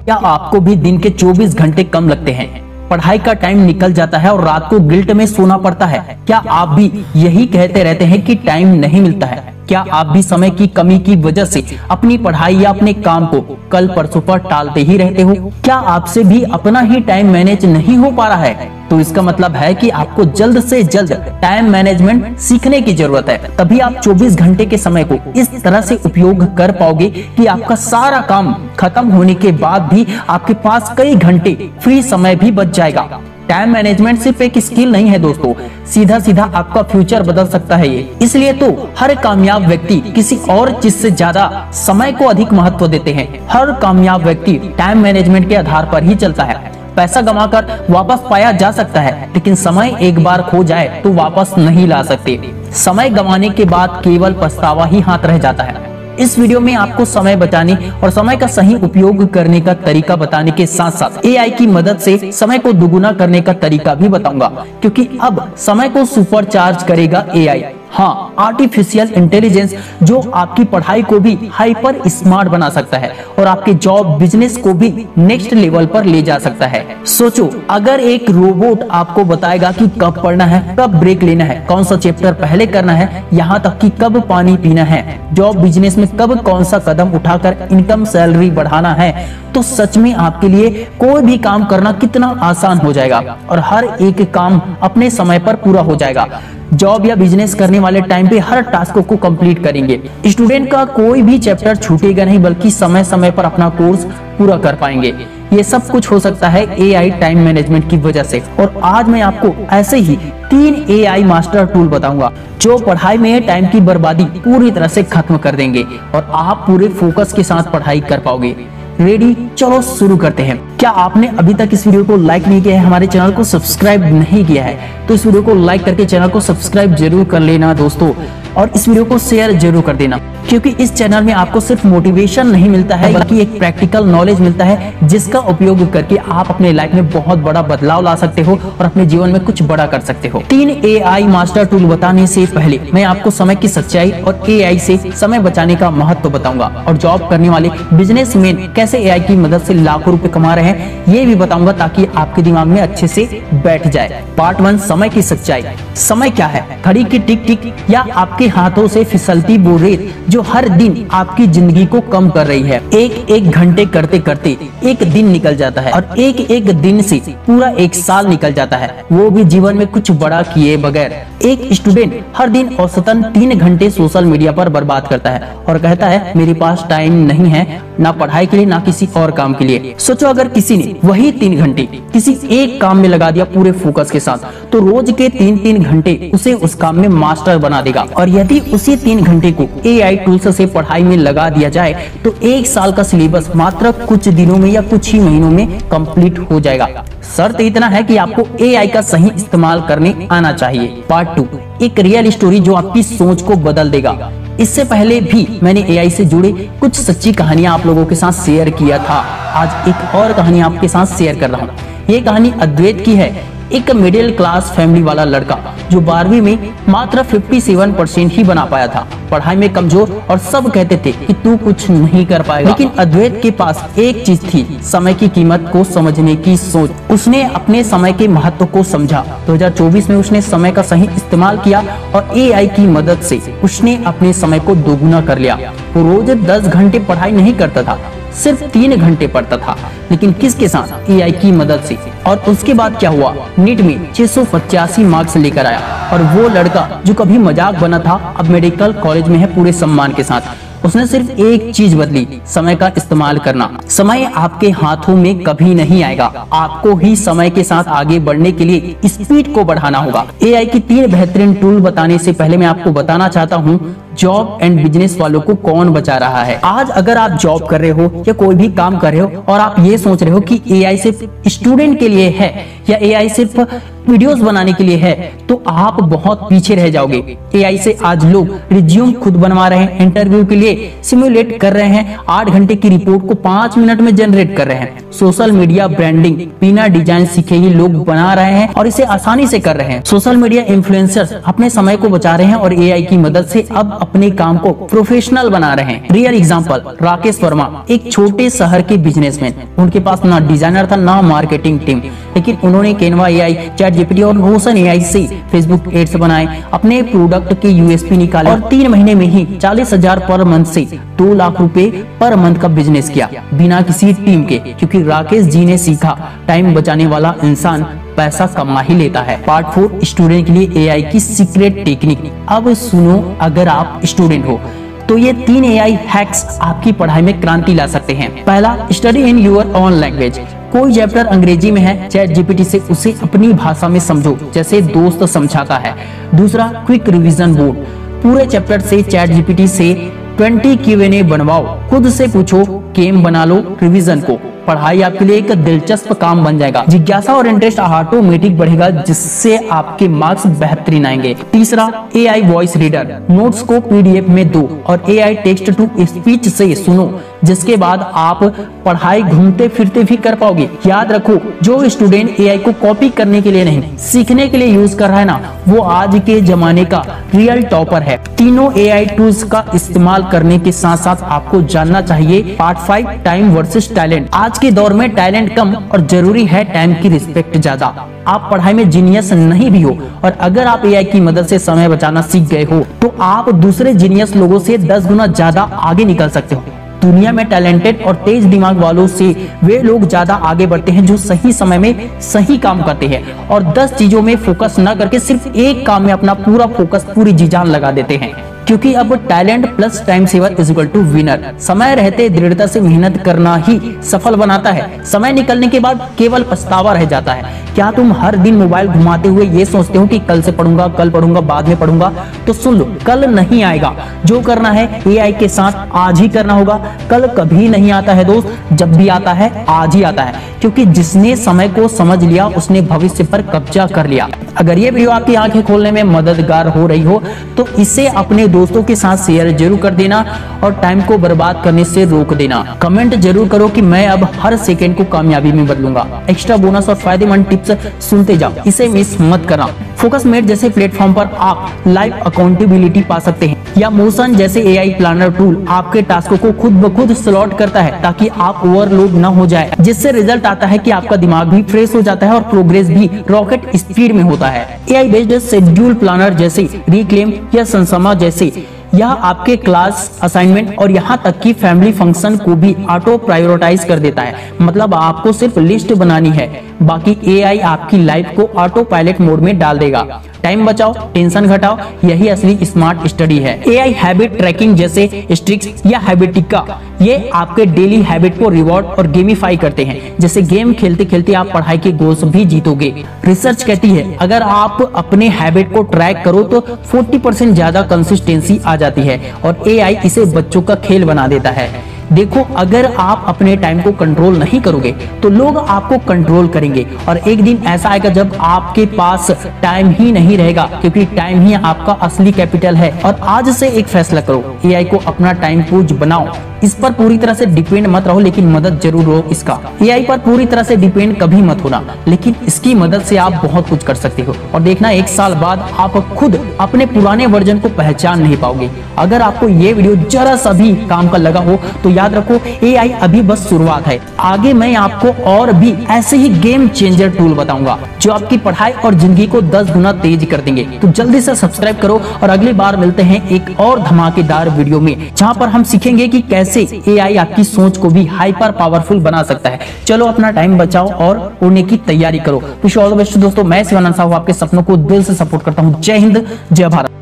क्या आपको भी दिन के 24 घंटे कम लगते हैं? पढ़ाई का टाइम निकल जाता है और रात को गिल्ट में सोना पड़ता है। क्या आप भी यही कहते रहते हैं कि टाइम नहीं मिलता है? क्या आप भी समय की कमी की वजह से अपनी पढ़ाई या अपने काम को कल परसों पर टालते ही रहते हो? क्या आपसे भी अपना ही टाइम मैनेज नहीं हो पा रहा है? तो इसका मतलब है कि आपको जल्द से जल्द टाइम मैनेजमेंट सीखने की जरूरत है। तभी आप 24 घंटे के समय को इस तरह से उपयोग कर पाओगे कि आपका सारा काम खत्म होने के बाद भी आपके पास कई घंटे फ्री समय भी बच जाएगा। टाइम मैनेजमेंट सिर्फ एक स्किल नहीं है दोस्तों, सीधा सीधा आपका फ्यूचर बदल सकता है ये। इसलिए तो हर कामयाब व्यक्ति किसी और चीज से ज्यादा समय को अधिक महत्व देते हैं। हर कामयाब व्यक्ति टाइम मैनेजमेंट के आधार पर ही चलता है। पैसा कमाकर वापस पाया जा सकता है, लेकिन समय एक बार खो जाए तो वापस नहीं ला सकते। समय गंवाने के बाद केवल पछतावा ही हाथ रह जाता है। इस वीडियो में आपको समय बचाने और समय का सही उपयोग करने का तरीका बताने के साथ साथ एआई की मदद से समय को दुगुना करने का तरीका भी बताऊंगा, क्योंकि अब समय को सुपरचार्ज करेगा एआई। हाँ, आर्टिफिशियल इंटेलिजेंस जो आपकी पढ़ाई को भी हाइपर स्मार्ट बना सकता है और आपके जॉब बिजनेस को भी नेक्स्ट लेवल पर ले जा सकता है। सोचो, अगर एक रोबोट आपको बताएगा कि कब पढ़ना है, कब ब्रेक लेना है, कौन सा चैप्टर पहले करना है, यहाँ तक कि कब पानी पीना है, जॉब बिजनेस में कब कौन सा कदम उठाकर इनकम सैलरी बढ़ाना है, तो सच में आपके लिए कोई भी काम करना कितना आसान हो जाएगा और हर एक काम अपने समय पर पूरा हो जाएगा। जॉब या बिजनेस करने वाले टाइम पे हर टास्क को कंप्लीट करेंगे। स्टूडेंट का कोई भी चैप्टर छूटेगा नहीं, बल्कि समय समय पर अपना कोर्स पूरा कर पाएंगे। ये सब कुछ हो सकता है एआई टाइम मैनेजमेंट की वजह से। और आज मैं आपको ऐसे ही 3 एआई मास्टर टूल बताऊंगा जो पढ़ाई में टाइम की बर्बादी पूरी तरह से खत्म कर देंगे और आप पूरे फोकस के साथ पढ़ाई कर पाओगे। रेडी? चलो शुरू करते हैं। क्या आपने अभी तक इस वीडियो को लाइक नहीं किया है, हमारे चैनल को सब्सक्राइब नहीं किया है, तो इस वीडियो को लाइक करके चैनल को सब्सक्राइब जरूर कर लेना दोस्तों, और इस वीडियो को शेयर जरूर कर देना, क्योंकि इस चैनल में आपको सिर्फ मोटिवेशन नहीं मिलता है, बल्कि एक प्रैक्टिकल नॉलेज मिलता है जिसका उपयोग करके आप अपने लाइफ में बहुत बड़ा बदलाव ला सकते हो और अपने जीवन में कुछ बड़ा कर सकते हो। 3 एआई मास्टर टूल बताने से पहले मैं आपको समय की सच्चाई और एआई से समय बचाने का महत्व बताऊंगा, और जॉब करने वाले बिजनेसमैन कैसे एआई की मदद से लाखों रुपए कमा रहे हैं ये भी बताऊंगा, ताकि आपके दिमाग में अच्छे से बैठ जाए। पार्ट 1, समय की सच्चाई। समय क्या है? घड़ी की टिक टिक या आपके हाथों से फिसलती वो रेत जो हर दिन आपकी जिंदगी को कम कर रही है। एक घंटे करते करते एक दिन निकल जाता है और एक दिन से पूरा एक साल निकल जाता है, वो भी जीवन में कुछ बड़ा किए बगैर। एक स्टूडेंट हर दिन औसतन 3 घंटे सोशल मीडिया पर बर्बाद करता है और कहता है मेरे पास टाइम नहीं है, ना पढ़ाई के लिए ना किसी और काम के लिए। सोचो, अगर किसी ने वही 3 घंटे किसी एक काम में लगा दिया पूरे फोकस के साथ, तो रोज के 3-3 घंटे उसे उस काम में मास्टर बना देगा। और यदि उसी 3 घंटे को एआई टूल्स से पढ़ाई में लगा दिया जाए तो 1 साल का सिलेबस मात्र कुछ दिनों में या कुछ ही महीनों में कंप्लीट हो जाएगा। शर्त इतना है कि आपको एआई का सही इस्तेमाल करने आना चाहिए। पार्ट 2, एक रियल स्टोरी जो आपकी सोच को बदल देगा। इससे पहले भी मैंने एआई से जुड़े कुछ सच्ची कहानियां आप लोगों के साथ शेयर किया था। आज एक और कहानी आपके साथ शेयर कर रहा हूँ। ये कहानी अद्वैत की है। एक मिडिल क्लास फैमिली वाला लड़का जो 12वीं में मात्र 57% ही बना पाया था, पढ़ाई में कमजोर, और सब कहते थे कि तू कुछ नहीं कर पाएगा। लेकिन अद्वैत के पास एक चीज थी, समय की कीमत को समझने की सोच। उसने अपने समय के महत्व को समझा। 2024 में उसने समय का सही इस्तेमाल किया और एआई की मदद से उसने अपने समय को दोगुना कर लिया। वो रोज 10 घंटे पढ़ाई नहीं करता था, सिर्फ 3 घंटे पढ़ता था, लेकिन किसके साथ? एआई की मदद से। और उसके बाद क्या हुआ? नीट में 685 मार्क्स लेकर आया, और वो लड़का जो कभी मजाक बना था अब मेडिकल कॉलेज में है पूरे सम्मान के साथ। उसने सिर्फ एक चीज बदली, समय का इस्तेमाल करना। समय आपके हाथों में कभी नहीं आएगा, आपको ही समय के साथ आगे बढ़ने के लिए स्पीड को बढ़ाना होगा। एआई की 3 बेहतरीन टूल बताने से पहले मैं आपको बताना चाहता हूँ जॉब एंड बिजनेस वालों को कौन बचा रहा है। आज अगर आप जॉब कर रहे हो या कोई भी काम कर रहे हो और आप ये सोच रहे हो कि एआई सिर्फ स्टूडेंट के लिए है या एआई सिर्फ वीडियोस बनाने के लिए है, तो आप बहुत पीछे रह जाओगे। एआई से आज लोग रिज्यूम खुद बनवा रहे हैं, इंटरव्यू के लिए सिमुलेट कर रहे हैं, 8 घंटे की रिपोर्ट को 5 मिनट में जनरेट कर रहे हैं। सोशल मीडिया ब्रांडिंग बिना डिजाइन सीखे ही लोग बना रहे हैं और इसे आसानी से कर रहे हैं। सोशल मीडिया इन्फ्लुएंसर्स अपने समय को बचा रहे हैं और एआई की मदद से अब अपने काम को प्रोफेशनल बना रहे हैं। रियल एग्जांपल, राकेश वर्मा एक छोटे शहर के बिजनेसमैन। उनके पास ना डिजाइनर था ना मार्केटिंग टीम, लेकिन उन्होंने कैनवा एआई, चैट जीपीटी और नोशन एआई से फेसबुक एड्स बनाए, अपने प्रोडक्ट के यूएसपी निकाले और 3 महीने में ही 40,000 पर मंथ से 2 लाख रुपए पर मंथ का बिजनेस किया बिना किसी टीम के। क्योंकि राकेश जी ने सीखा, टाइम बचाने वाला इंसान पैसा कमा ही लेता है। पार्ट 4, स्टूडेंट के लिए एआई की सीक्रेट टेक्निक। अब सुनो, अगर आप स्टूडेंट हो तो ये 3 एआई हैक्स आपकी पढ़ाई में क्रांति ला सकते हैं। पहला, study in your own language. कोई चैप्टर अंग्रेजी में है, चैट जीपीटी से उसे अपनी भाषा में समझो जैसे दोस्त समझाता है। दूसरा, क्विक रिवीजन बोर्ड। पूरे चैप्टर से चैट जीपीटी से 20 Q&A बनवाओ, खुद से पूछो, गेम बना लो रिवीजन को। पढ़ाई आपके लिए एक दिलचस्प काम बन जाएगा। जिज्ञासा और इंटरेस्ट ऑटोमेटिक बढ़ेगा, जिससे आपके मार्क्स बेहतरीन आएंगे। तीसरा, एआई वॉइस रीडर। नोट्स को पीडीएफ में दो और एआई टेक्स्ट टू स्पीच से सुनो, जिसके बाद आप पढ़ाई घूमते फिरते भी कर पाओगे। याद रखो, जो स्टूडेंट एआई को कॉपी करने के लिए नहीं, सीखने के लिए यूज कर रहा है ना, वो आज के जमाने का रियल टॉपर है। तीनों एआई टूल्स का इस्तेमाल करने के साथ साथ आपको जानना चाहिए पार्ट 5, टाइम वर्सेस टैलेंट। आज के दौर में टैलेंट कम और जरूरी है टाइम की रिस्पेक्ट ज्यादा। आप पढ़ाई में जीनियस नहीं भी हो और अगर आप एआई की मदद से समय बचाना सीख गए हो तो आप दूसरे जीनियस लोगों से 10 गुना ज्यादा आगे निकल सकते हो। दुनिया में टैलेंटेड और तेज दिमाग वालों से वे लोग ज्यादा आगे बढ़ते हैं जो सही समय में सही काम करते हैं और 10 चीजों में फोकस न करके सिर्फ एक काम में अपना पूरा फोकस, पूरी जी जान लगा देते हैं। क्योंकि अब talent plus time saver is equal to winner. समय रहते दृढ़ता से मेहनत करना ही सफल बनाता है। समय निकलने के बाद केवल पछतावा रह जाता है। क्या तुम हर दिन मोबाइल घुमाते हुए ये सोचते हो कि कल से पढ़ूंगा, कल पढ़ूंगा, बाद में पढ़ूंगा? तो सुन लो, कल नहीं आएगा। जो करना है एआई के साथ आज ही करना होगा। कल कभी नहीं आता है दोस्त, जब भी आता है आज ही आता है। क्योंकि जिसने समय को समझ लिया उसने भविष्य पर कब्जा कर लिया। अगर ये वीडियो आपकी आंखें खोलने में मददगार हो रही हो तो इसे अपने दोस्तों के साथ शेयर जरूर कर देना और टाइम को बर्बाद करने से रोक देना। कमेंट जरूर करो कि मैं अब हर सेकंड को कामयाबी में बदलूंगा। एक्स्ट्रा बोनस और फायदेमंद टिप्स सुनते जाओ, इसे मिस मत करना। फोकसमेट जैसे प्लेटफॉर्म पर आप लाइव अकाउंटेबिलिटी पा सकते हैं या मोशन जैसे एआई प्लानर टूल आपके टास्कों को खुद ब खुद स्लॉट करता है ताकि आप ओवरलोड न हो जाए, जिससे रिजल्ट आता है कि आपका दिमाग भी फ्रेश हो जाता है और प्रोग्रेस भी रॉकेट स्पीड में होता है। एआई बेस्ड शेड्यूल प्लानर जैसे रिक्लेम या संसमा जैसे यह आपके क्लास असाइनमेंट और यहाँ तक कि फैमिली फंक्शन को भी ऑटो प्रायोरिटाइज कर देता है। मतलब आपको सिर्फ लिस्ट बनानी है, बाकी एआई आपकी लाइफ को ऑटो पायलट मोड में डाल देगा। टाइम बचाओ, टेंशन घटाओ, यही असली स्मार्ट स्टडी है। एआई हैबिट ट्रैकिंग जैसे स्ट्रिक्स या हैबिटिका, ये आपके डेली हैबिट को रिवॉर्ड और गेमिफाई करते हैं। जैसे गेम खेलते खेलते आप पढ़ाई के गोल्स भी जीतोगे। रिसर्च कहती है अगर आप अपने हैबिट को ट्रैक करो तो 40% ज्यादा कंसिस्टेंसी आ जाती है और एआई इसे बच्चों का खेल बना देता है। देखो, अगर आप अपने टाइम को कंट्रोल नहीं करोगे तो लोग आपको कंट्रोल करेंगे और एक दिन ऐसा आएगा जब आपके पास टाइम ही नहीं रहेगा, क्योंकि टाइम ही आपका असली कैपिटल है। और आज से एक फैसला करो, एआई को अपना टाइम पूज बनाओ। इस पर पूरी तरह से डिपेंड मत रहो, लेकिन मदद जरूर लो इसका। एआई पर पूरी तरह से डिपेंड कभी मत होना, लेकिन इसकी मदद से आप बहुत कुछ कर सकते हो और देखना 1 साल बाद आप खुद अपने पुराने वर्जन को पहचान नहीं पाओगे। अगर आपको ये वीडियो जरा सा भी काम का लगा हो तो याद रखो, एआई अभी बस शुरुआत है। आगे मैं आपको और भी ऐसे ही गेम चेंजर टूल बताऊंगा जो आपकी पढ़ाई और जिंदगी को 10 गुना तेज कर देंगे। तो जल्दी से सब्सक्राइब करो और अगली बार मिलते हैं एक और धमाकेदार वीडियो में, जहां पर हम सीखेंगे कि कैसे एआई आपकी सोच को भी हाइपर पावरफुल बना सकता है। चलो अपना टाइम बचाओ और उड़ने की तैयारी करो। Wish you all the best दोस्तों, मैं शिवानंद साहू आपके सपनों को दिल से सपोर्ट करता हूँ। जय हिंद, जय भारत।